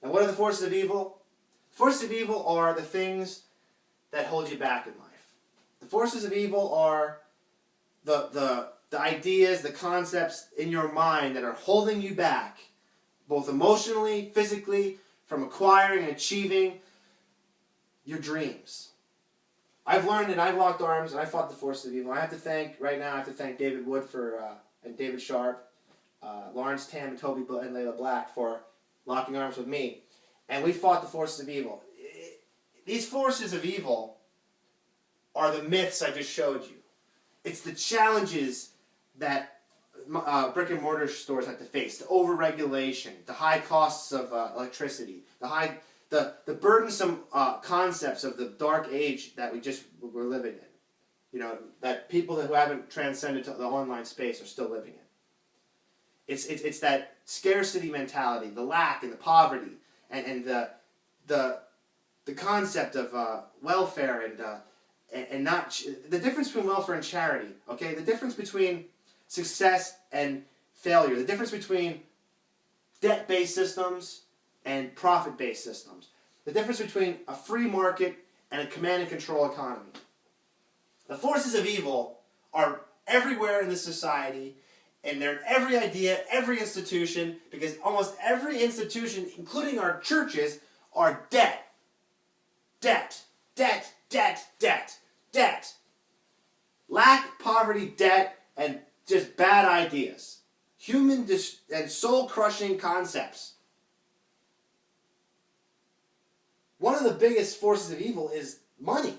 And what are the forces of evil? The forces of evil are the things that hold you back in life. The forces of evil are the ideas, the concepts in your mind that are holding you back, both emotionally, physically, from acquiring and achieving your dreams. I've learned and I've locked arms and I fought the forces of evil. I have to thank David Wood and David Sharp, Lawrence Tam and Toby and Layla Black for locking arms with me. And we fought the forces of evil. These forces of evil are the myths I just showed you. It's the challenges that brick and mortar stores have to face. The overregulation, the high costs of electricity, the burdensome concepts of the dark age that we're living in. You know, that people who haven't transcended to the online space are still living in. It's that scarcity mentality, the lack and the poverty, and the concept of welfare and not the difference between welfare and charity. Okay, the difference between success and failure, the difference between debt-based systems and profit-based systems, the difference between a free market and a command and control economy. The forces of evil are everywhere in this society, and they're in every idea, every institution, because almost every institution, including our churches, are debt. Debt. Debt. Debt. Debt. Debt. Lack, poverty, debt, and just bad ideas. Human and soul-crushing concepts. One of the biggest forces of evil is money.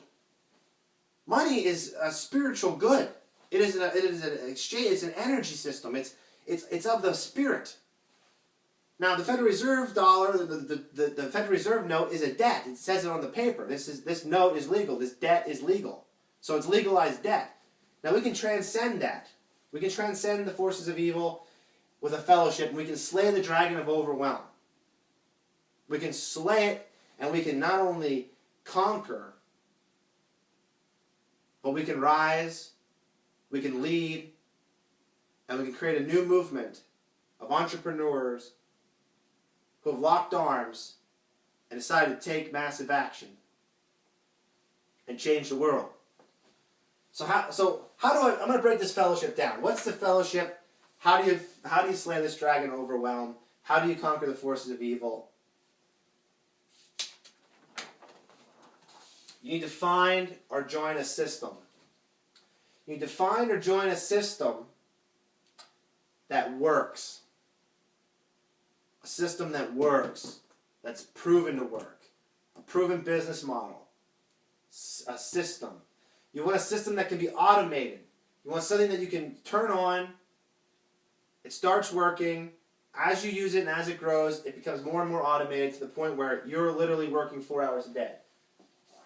Money is a spiritual good. It is an exchange. It's an energy system. It's of the spirit. Now, the Federal Reserve dollar, the Federal Reserve note is a debt. It says it on the paper. This note is legal. This debt is legal. So it's legalized debt. Now we can transcend that. We can transcend the forces of evil with a fellowship, and we can slay the dragon of overwhelm. We can slay it, and we can not only conquer, but we can rise, we can lead, and we can create a new movement of entrepreneurs who have locked arms and decided to take massive action and change the world. I'm going to break this fellowship down. What's the fellowship? How do you slay this dragon overwhelm? How do you conquer the forces of evil? You need to find or join a system. You need to find or join a system that works. A system that works, that's proven to work. A proven business model. A system. You want a system that can be automated. You want something that you can turn on. It starts working. As you use it and as it grows, it becomes more and more automated to the point where you're literally working 4 hours a day.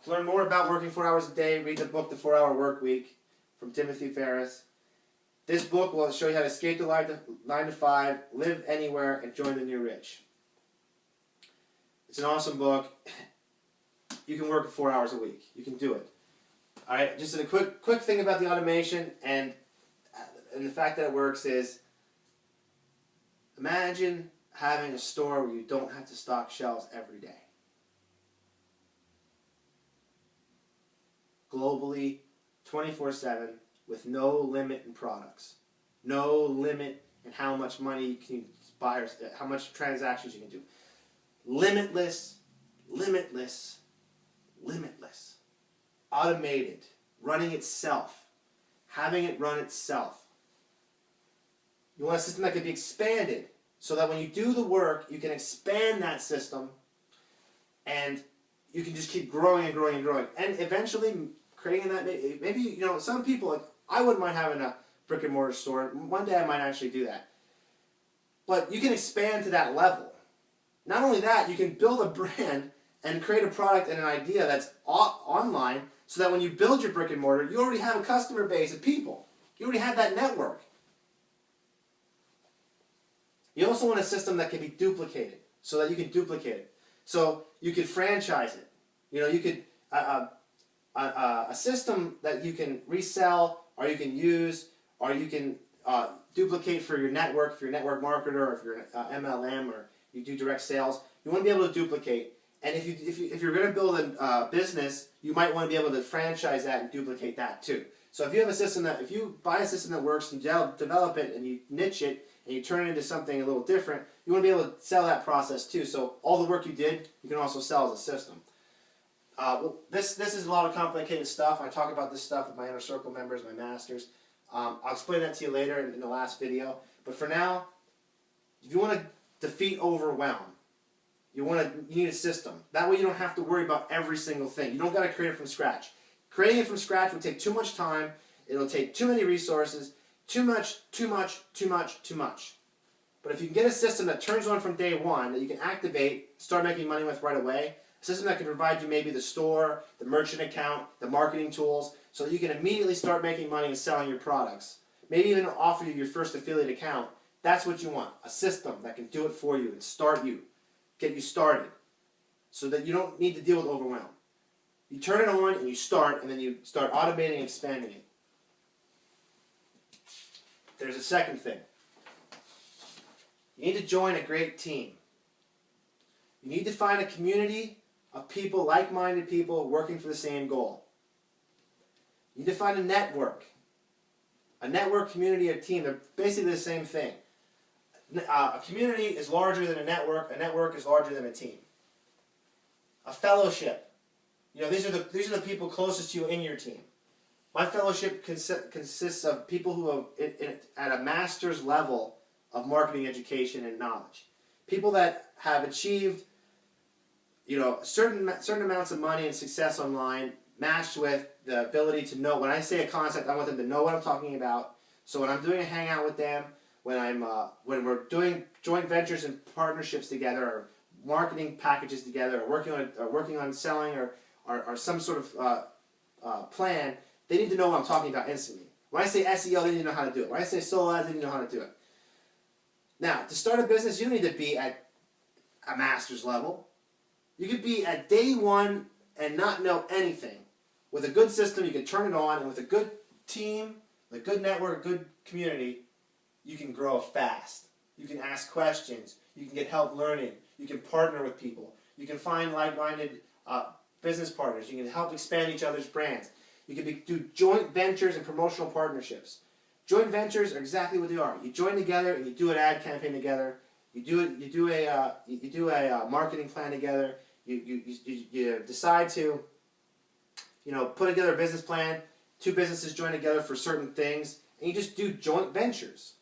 To learn more about working 4 hours a day, read the book, The 4-Hour Work Week, from Timothy Ferriss. This book will show you how to escape the 9 to 5, live anywhere, and join the new rich. It's an awesome book. You can work 4 hours a week. You can do it. All right, just a quick thing about the automation and the fact that it works is, imagine having a store where you don't have to stock shelves every day. Globally, 24/7, with no limit in products. No limit in how much money you can buy or how much transactions you can do. Limitless, limitless, limitless. Automated, running itself, having it run itself. You want a system that can be expanded so that when you do the work, you can expand that system and you can just keep growing and growing and growing. And eventually creating that, maybe, some people, like, I wouldn't mind having a brick and mortar store. One day I might actually do that. But you can expand to that level. Not only that, you can build a brand and create a product and an idea that's online so that when you build your brick and mortar, you already have a customer base of people. You already have that network. You also want a system that can be duplicated so that you can duplicate it. So you could franchise it. You could a system that you can resell or you can use or you can duplicate for your network, if you're a network marketer, or if you're an MLM, or you do direct sales. You want to be able to duplicate. And if you're going to build a business, you might want to be able to franchise that and duplicate that too. So if you have a system if you buy a system that works and develop it and you niche it and you turn it into something a little different, you want to be able to sell that process too. So all the work you did, you can also sell as a system. This is a lot of complicated stuff. I talk about this stuff with my inner circle members, my masters. I'll explain that to you later in the last video. But for now, if you want to defeat overwhelm, you need a system. That way you don't have to worry about every single thing. You don't got to create it from scratch. Creating it from scratch will take too much time. It'll take too many resources. Too much. But if you can get a system that turns on from day one, that you can activate, start making money with right away, a system that can provide you maybe the store, the merchant account, the marketing tools, so that you can immediately start making money and selling your products. Maybe even offer you your first affiliate account. That's what you want. A system that can do it for you and get you started, so that you don't need to deal with overwhelm. You turn it on and you start, and then you start automating and expanding it. There's a second thing. You need to join a great team. You need to find a community of people, like-minded people, working for the same goal. You need to find a network. A network, community, a team. They're basically the same thing. A community is larger than a network is larger than a team. A fellowship. These are the people closest to you in your team. My fellowship consists of people who are at a master's level of marketing education and knowledge. People that have achieved certain amounts of money and success online, matched with the ability to know. When I say a concept, I want them to know what I'm talking about. So when I'm doing a hangout with them, when we're doing joint ventures and partnerships together, or marketing packages together, or working on selling, or some sort of plan, they need to know what I'm talking about instantly. When I say SEO, they need to know how to do it. When I say solo ads, they need to know how to do it. Now, to start a business, you don't need to be at a master's level. You could be at day one and not know anything. With a good system, you can turn it on, and with a good team, a good network, a good community, you can grow fast. You can ask questions. You can get help learning. You can partner with people. You can find like-minded business partners. You can help expand each other's brands. You can do joint ventures and promotional partnerships. Joint ventures are exactly what they are. You join together and you do an ad campaign together. You do a marketing plan together. You decide to put together a business plan. Two businesses join together for certain things, and you just do joint ventures.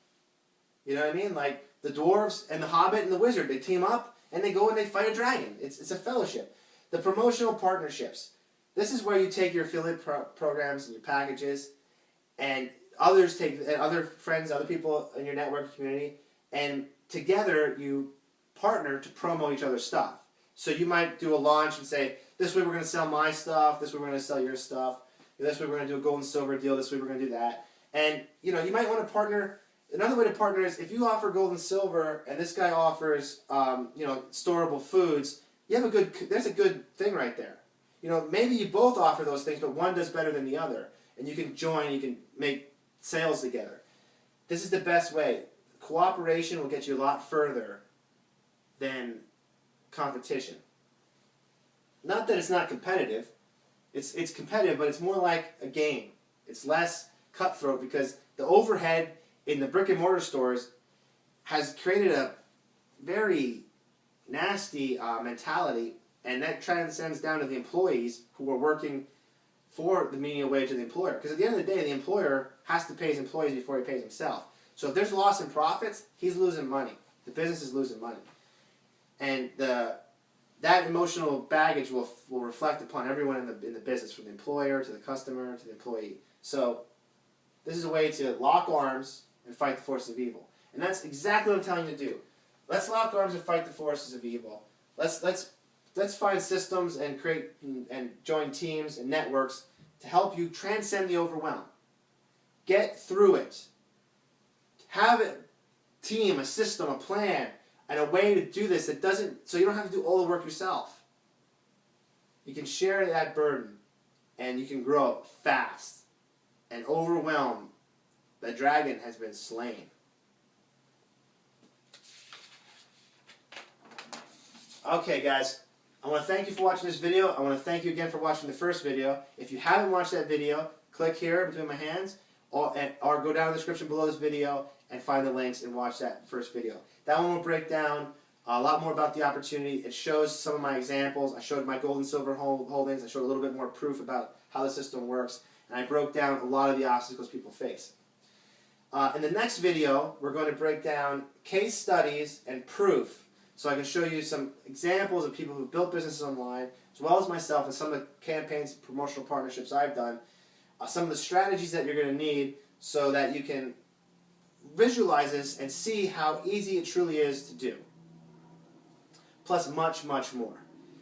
You know what I mean? Like the dwarves and the hobbit and the wizard, they team up and they go and they fight a dragon. It's a fellowship. The promotional partnerships. This is where you take your affiliate programs and your packages, and other friends, other people in your network community, and together you partner to promote each other's stuff. So you might do a launch and say, this way we're going to sell my stuff, this way we're going to sell your stuff, this way we're going to do a gold and silver deal, this way we're going to do that. And you might want to partner. Another way to partner is if you offer gold and silver and this guy offers storable foods, there's a good thing right there. Maybe you both offer those things, but one does better than the other. And you can join, you can make sales together. This is the best way. Cooperation will get you a lot further than competition. Not that it's not competitive. It's competitive, but it's more like a game. It's less cutthroat because the overhead in the brick and mortar stores has created a very nasty mentality, and that transcends down to the employees who are working for the menial wage of the employer. Because at the end of the day, the employer has to pay his employees before he pays himself. So if there's loss in profits, he's losing money. The business is losing money. And that emotional baggage will reflect upon everyone in the business, from the employer to the customer to the employee. So this is a way to lock arms and fight the forces of evil. And that's exactly what I'm telling you to do. Let's lock arms and fight the forces of evil. Let's find systems and create and join teams and networks to help you transcend the overwhelm. Get through it. Have a team, a system, a plan, and a way to do this that so you don't have to do all the work yourself. You can share that burden, and you can grow fast. And overwhelm The dragon has been slain. Okay, guys. I want to thank you for watching this video. I want to thank you again for watching the first video. If you haven't watched that video, click here between my hands, or go down in the description below this video and find the links and watch that first video. That one will break down a lot more about the opportunity. It shows some of my examples. I showed my gold and silver holdings. I showed a little bit more proof about how the system works. And I broke down a lot of the obstacles people face. In the next video, we're going to break down case studies and proof. So I can show you some examples of people who've built businesses online, as well as myself and some of the campaigns and promotional partnerships I've done. Some of the strategies that you're going to need so that you can visualize this and see how easy it truly is to do. Plus much, much more.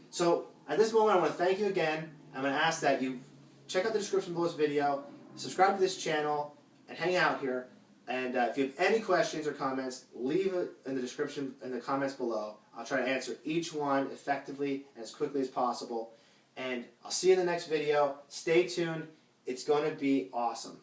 So at this moment I want to thank you again. I'm going to ask that you check out the description below this video, subscribe to this channel, and hang out here. And if you have any questions or comments, leave it in the description, in the comments below. I'll try to answer each one effectively and as quickly as possible. And I'll see you in the next video. Stay tuned. It's going to be awesome.